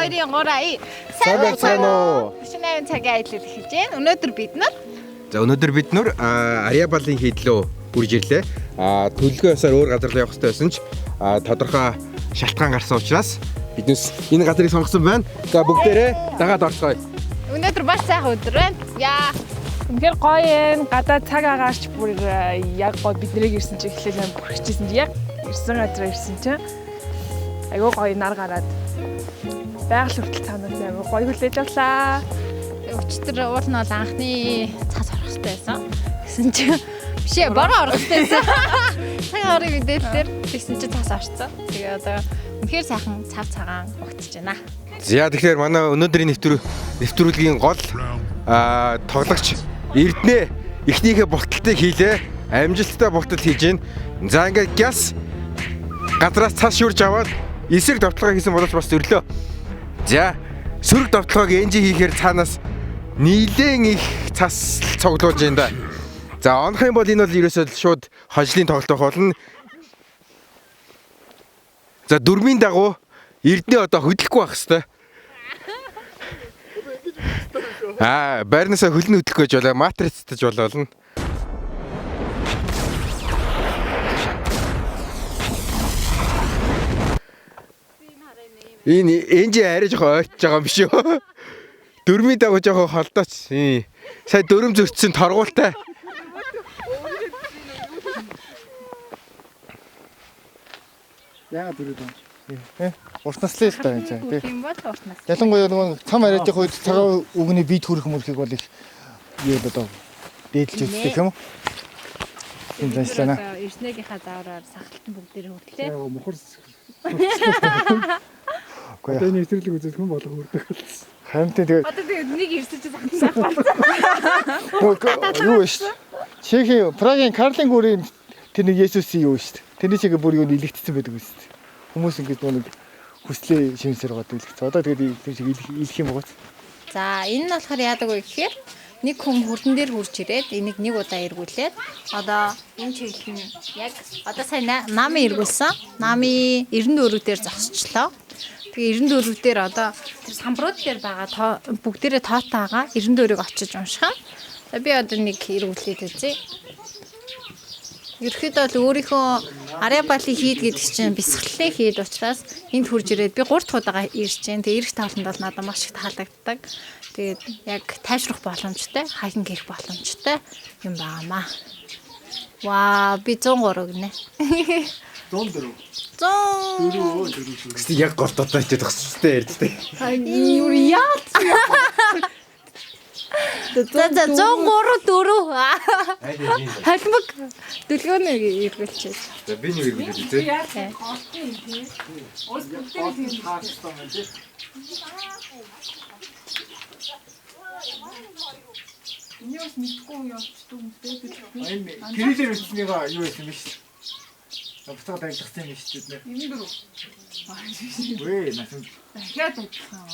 2003 сайн байна уу? 48 цагийн аялал эхэлж байна. Өнөөдөр бид нар Ариабалын хийдлөө хүрж ирлээ. Төлөвлөгөө ёсоор өөр газар руу явах хэрэгтэй байсан ч тодорхой шалтгаан гарсан учраас биднес энэ газрыг сонгосон байна. За бүгдээрээ дагаад орцгоё. өнөөдөр маш сайхан өдөр байна. Яа. Үнэхээр гоё юм. Гадаа цаг агаарч бүр яг гоё биднийг ирсэн чи эхлээл бүрхчихсэн чи яг ирсэн газараа ирсэн чи айгүй гоё нар гараад байгаль хүртэл цаанаас айгүй гоё хүлээж авлаа. Өчтөр уул нь бол анхны цаас орох хэрэгтэй байсан. Гэсэн чи бишээ бороо орох хэрэгтэй байсан. Цаг орыг мэдээлэлээр тэгсэн чи цаас орцсон. Тэгээ одоо үнэхээр сайхан цав цагаан угтж байна. За тэгэхээр манай өнөөдрийн нэвтрүүлгийн гол тоглогч Эрдэнэ эхнийхээ булталтыг хийлээ. Амжилттай булталт хийж гин. За ингээд гяс газраас цас шүрж аваад эсрэг давталгаа хийсэн боловч бас өрлөө. За сөрөг давталгааг энжи хийхээр цаанаас нийлэн их цас цуглуулж байна да. За онох юм бол энэ бол ерөөсөө шууд хожлын тоглолт болно. За дөрмийн дагуу Эрдэнэ одоо хөдлөхгүй байх хэвээр. Байрнасаа хөлн хөдлөх гэж болоо матрицтаж болоолно. Энэ энжи арай жоохон ойртож байгаа юм биш үү? Дөрмийн дагуу жоохон холдооч. Сая дөрөм зөрчсөн торгуултай. Яагаад дөрөв юм? Урт наслаа л та энэ тийм. Тийм бол урт нас. Ялангуяа нөгөө цам ариадын үед цагаан үгний бие төрөх мөрхийг бол их юу одоо дээдлж үздэг юм уу? Энэ заншлаа. Эрснэгийнхаа заавраар сахалтан бүгдээр хөдлөө. Мохор. Одоо энэ нэвтрүүлэг үзэх хүн болго хүрдэг болсон. Харин тэгээд Одоо тэгээд нэг ирсэж загтсан. юу шүү. Чехийн Прагийн Карлин гүрийн тэр нэг Есүсийн юу шүү. Тэрний чигээ бүр юу нэлэгдсэн байдаг үст. Хүмүүс ингэж нэг хүслээ шимсээр гоод илгэц. Одоо тэгээд тэр шиг илэх юм байгаа. За энэ нь болохоор яадаг вэ гэхээр нэг хүн хурдан дээр хурж ирээд энийг нэг удаа эргүүлээд одоо энэ чиглэл нь яг одоо сая намын эргүүлсэн. Намын 94 дээр зогсчлоо. Тэгээ 94 дээр одоо тэр самбрууд дээр байгаа бүгдээрээ тоотаагаа 94-ийг очиж унших. За би одоо нэг эргүүлээд үзье. Ерөөхдөө бол өөрийнхөө Ариабалын хийд гэдэг чинь бясалгалын хийд учраас энд хурж ирээд би 3 дахь удаага ирж जैन. Тэгээ ирэх талд бол надад маш их таалагддаг. Тэгээд яг тайвшрах боломжтой, хахин гэрх боломжтой юм баамаа. Ваа, би 103 гинэ. 104. 100. Гэвч яг гортоотой ч төгсчтэй ярьдтэй. Юу яа? За 103 4. Халмаг дүлгөөний эргүүлчихээ. За би нэг эргүүлээд үзье. Энэс мэдгүй явчихдаг юм дээ. Гэрэлэр үснийгаа юу байсан бэ шүү. Буцаад ажилласан юм шүү дээ. Вэ насанд. Дахиад ажилласан.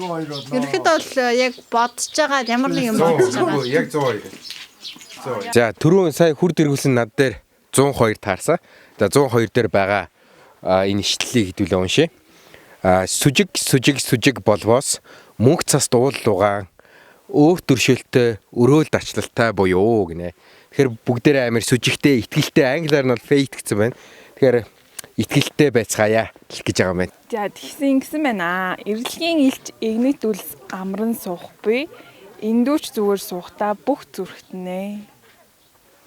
Ерөнхийдөө бол яг бодож байгаа ямар нэг юм бодож байгаа. Яг 102. За түрүүн сая хүрд эргүүлсэн над дээр 102 таарсан. За 102 дээр байгаа энэ ишлэлийг хэдүүлээ уншъя. Сүжиг болвоос мөнх цас дуулуугаан өөх төршөлтөй өрөөлд ачлалтай буюу гинэ. Тэгэхээр бүгдээрээ амар сүжигтэй, итгэлтэй, англиар нь бол faith гэсэн байна. Тэгэхээр итгэлтэй байцгаая гэж байгаа юм байна. За тэгсэн байна. Эрэлгийн илч игнит үлс амран суухгүй. Эндүүч зүгээр суухтаа бүх зүрхтнэ.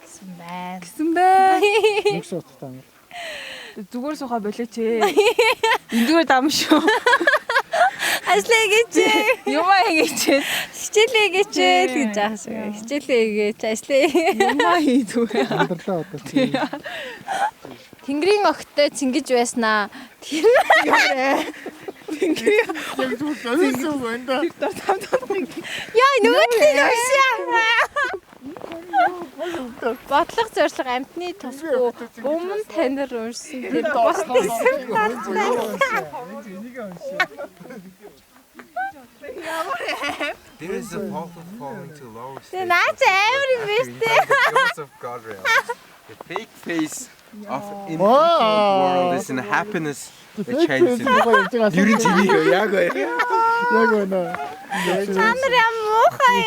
Гэсэн байна. Нэг сууттай юм. Зүгээр сууха болооч ээ. Эндүүр дам шүү. Ажлаа гэж. Юмаа хийгээч. Хичээлээ гэж гэж аашгүй. Хичээлээ гэж ажлаа. Юмаа хийдгүй. Амьдралаа одоо. Тэнгэрийн огттой цэнгэж байснаа. Тэр яа нөгөөдлийн уушаа. Бодлого зорилго амтны тусгүй өмнө танир уншсан тэр There is a path of falling to lower state. Наач амар юм биш үү? Because of guardrails. The fake face of in world is in happiness that changes. Юу ч юм яг бай. Яг байна. Та нар ямар муухай.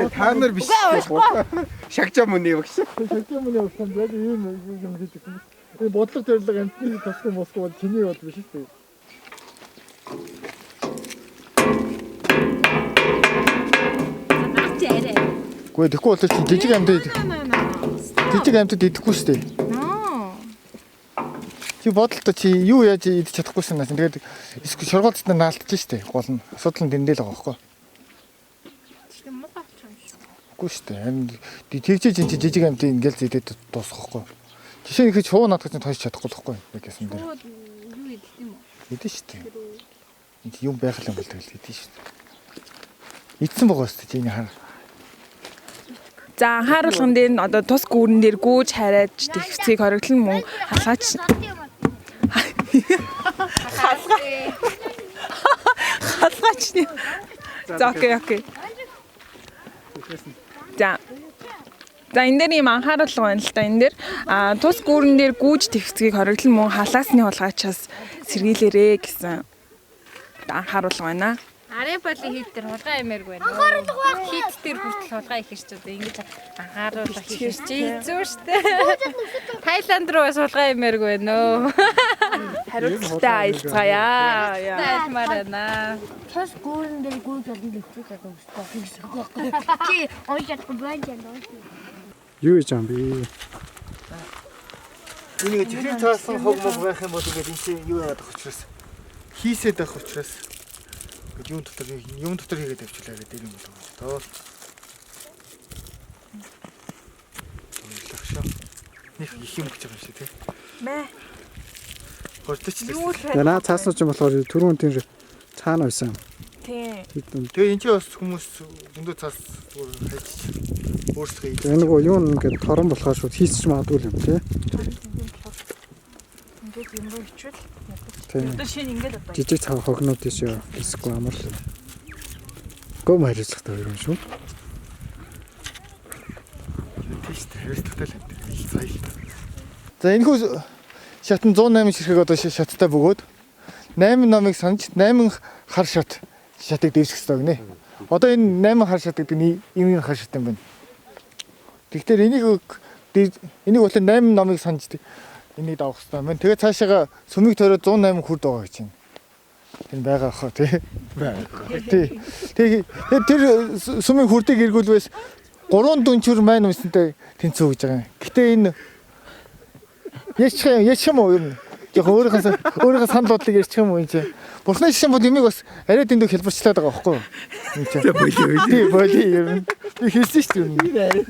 Та нар биш. Шагчаа мөний багш. Шагчаа мөний өгсөн яг ийм юм хийдэг юм. Энэ бодлого зорилго амтны тасгүй мосгүй бол чиний бол биш үү? Гэхдээ тэгэхгүй бол чи жижиг амьтад идэхгүй шүү дээ. Чи бодолтой чи юу яаж идэж чадахгүй санаас. Тэгээд эсвэл шоргоолцод наалтж штэ. Гол нь асуудал нь дэндэл байгаа байхгүй. Үгүй штэ. Харин тэгжээж энэ жижиг амьтад ингээл зэдэд дуусахгүй. Жишээ нь их шуу наадах чинь тойж чадахгүй байхгүй. Яг гэсэн дээр. Юу идэх юм уу? Идэж штэ. Энд юм байх юм бол тэгэл идэж штэ. Идсэн байгаа штэ чи энэ хар. За анхааруулган дээр нь одоо тус гүүрэн дээр гүүж хараад тэгвцгийг хориглон мөн халгаач. Халгаач. За окей. За энэ дээр юм анхааруулга байна л да. Энэ дээр тус гүүрэн дээр гүүж тэгвцгийг хориглон мөн халаасны хулгайчаас сэргийлээрэ гэсэн анхааруулга байна. Ари боли хийд тэр хулгай ямааргүй байна. Хийд тэр хүртэл хулгай их шүү дээ. Ингэж анхааруулга хийх чи хэцүү шүү дээ. Тайланд руу бас хулгай ямааргүй байна. Хариуцлагатай аялцгаая. Тайлмаар байна. Тос гүүрэн дээр гүүж олно гэж байгаа юм. Чи ойжат гүбэн юм. Юу гэж юм бэ? Энийг чихрийн цаасан хог мог байх юм бол ингээд энэ чи юу яадаг учраас хийсэд байх учраас юм дотор хийгээд авчлаа гэдэг юм болов уу. Лагшаа. Них их юм гэж байгаа юм шиг тий. Мэ. Хурцчлаа. Яна цаасан ч юм болохоор түрүүн тийм цаана байсан. Тийм. Тэгээ энэ ч бас хүмүүс зөндөө цаас хайж өөрсдөө хийдэг. Энэ нөгөө юу ингээд торон болохоор шууд хийсч магадгүй юм тий. Ингээд юм руу ичвэл Тийм. одоо шинэ ингээд одоо Жижиг цав хогнууд тийш эсвэл амарлаа. Гом харилцагтай юм шүү. Тийш хариуцлагатай л энэ. За энэ хүү шатн 108 ширхэг одоо шаттай бөгөөд 8 номыг санаж 8 хар шат шатыг дээвсэх хэрэгтэй гинэ. Одоо энэ 8 хар шат гэдэг нь энэ хар шат юм байна. Тэгэхээр энийг бол 8 номыг санаж энийг давах хэрэгтэй байна. Тэгээд цаашаага сүмийг тойроод 108 хүрд байгаа гэж байна. Энэ байгаа хаа тий. Тэгээд тэр сүмийн хүрдийг эргүүлвээс 3 дүнчүр маань юмсантай тэнцүү гэж байгаа юм. Гэтэ энэ яач юм уу юм. Яг өөрийнхөө санал бодлыг ярьчих юм уу энэ чинь. Бурхны шишин бод юмыг бас арай дэндүү хэлбэрчлээд байгаа байхгүй юу? Энэ чинь. Тий, боли юм. Би хэлсэн шүү дээ.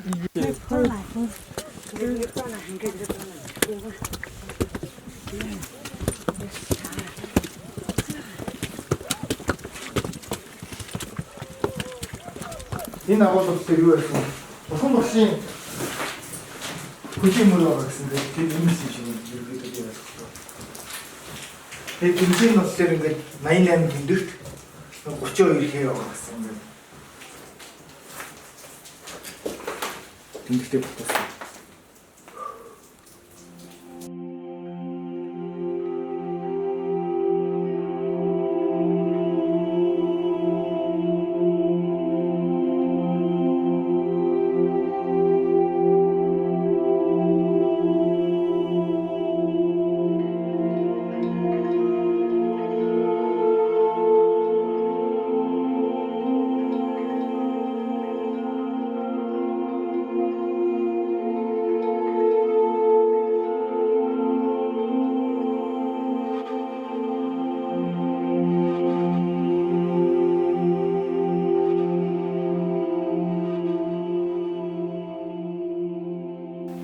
Энэ агуулгууд дээр юу байсан? Бурхан багшийн хөдөлмөр мөр байгаа гэсэн тийм юм шиг юм ерөөдөө яриад байна. Тэгээд тэмцээн нус дээр ингээд 88 гиндэрт 32 хээ байгаа гэсэн юм. Тэмдэгтэй батсан.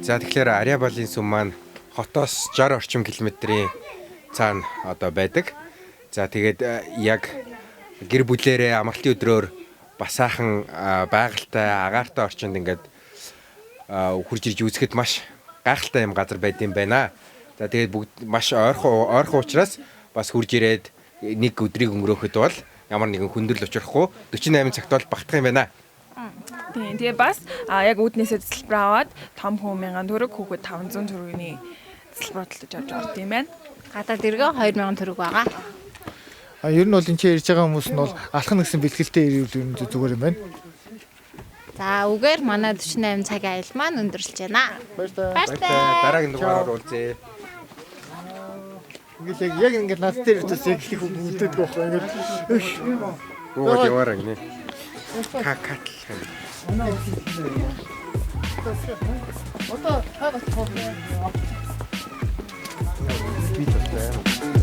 За тэгэхээр Ариабалын сүм маань хотоос 60 орчим километрийн цаана одоо байдаг. За тэгээд яг гэр бүлээрээ амралтын өдрөөр бас сайхан байгальтай агаартай орчинд ингээд хурж ирж үзэхэд маш гайхалтай юм газар байд юм байна. За тэгээд бүгд маш ойрхон учраас бас хурж ирээд нэг өдрийг өнгөрөөхөд бол ямар нэгэн хүндрэл учрахгүй 48 цагт бол багтах юм байна. Тийм. Тэгээ бас яг үүднээсээ цэцлбэр аваад том хүн 1000 төгрөг, хүүхэд 500 төгрөгийн цэцлбэр хөдөлж авч орд юм байна. Гадаад иргэн 2000 төгрөг байгаа. Ер нь бол энэ ирж байгаа хүмүүс нь бол алхах гэсэн бэлтгэлтэй ирвэл ер нь зүгээр юм байна. За үгээр манай 48 цагийн аялал маань өндөрлөж байна. Баярлалаа. Дараагийн дугаараар уулзъя. Ингээл яг ингээд над дээр ирсэн яг их үлдээд байгаа юм. Гоо яваарай гинэ. Какат. Одоо хаагаад тоо. Би tasтай.